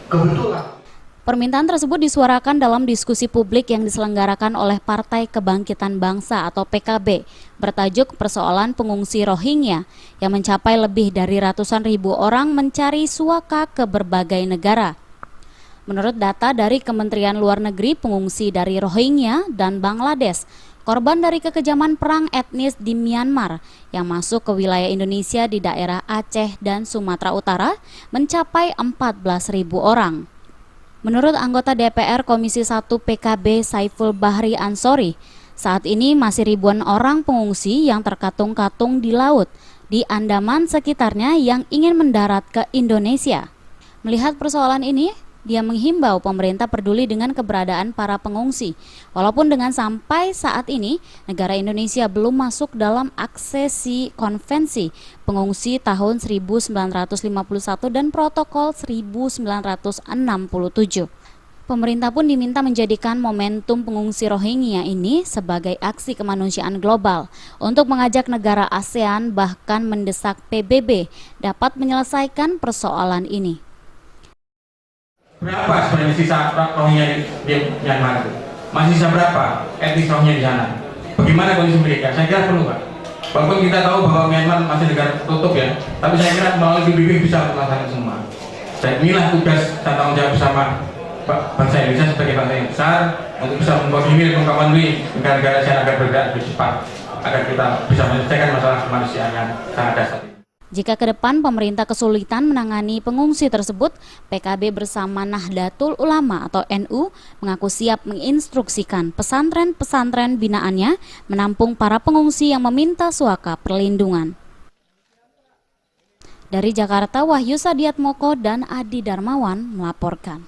Kebetulan. Permintaan tersebut disuarakan dalam diskusi publik yang diselenggarakan oleh Partai Kebangkitan Bangsa atau PKB bertajuk persoalan pengungsi Rohingya yang mencapai lebih dari ratusan ribu orang mencari suaka ke berbagai negara. Menurut data dari Kementerian Luar Negeri, pengungsi dari Rohingya dan Bangladesh, korban dari kekejaman perang etnis di Myanmar yang masuk ke wilayah Indonesia di daerah Aceh dan Sumatera Utara mencapai 14.000 orang. Menurut anggota DPR Komisi 1 PKB Saiful Bahri Ansori, saat ini masih ribuan orang pengungsi yang terkatung-katung di laut, di Andaman sekitarnya yang ingin mendarat ke Indonesia. Melihat persoalan ini, dia menghimbau pemerintah peduli dengan keberadaan para pengungsi. Walaupun dengan sampai saat ini, negara Indonesia belum masuk dalam aksesi konvensi pengungsi tahun 1951 dan protokol 1967. Pemerintah pun diminta menjadikan momentum pengungsi Rohingya ini sebagai aksi kemanusiaan global untuk mengajak negara ASEAN bahkan mendesak PBB dapat menyelesaikan persoalan ini. Berapa sebenarnya sisa Rohingya di Myanmar itu? Masih sisa berapa etnis Rohingya di sana? Bagaimana kondisi mereka? Saya kira perlu, Pak. Walaupun kita tahu bahwa Myanmar masih negara tertutup ya, tapi saya kira melalui PBB bisa melaksanakan semua. Dan inilah tugas dan tanggung jawab bersama bangsa Indonesia sebagai bangsa yang besar untuk bisa mengkoordinir dan mengkapanui negara-negara ASEAN agar bergerak lebih cepat, agar kita bisa menyelesaikan masalah kemanusiaan yang sangat dasar. Jika ke depan pemerintah kesulitan menangani pengungsi tersebut, PKB bersama Nahdlatul Ulama atau NU mengaku siap menginstruksikan pesantren-pesantren binaannya menampung para pengungsi yang meminta suaka perlindungan. Dari Jakarta, Wahyu Sadiatmoko dan Adi Darmawan melaporkan.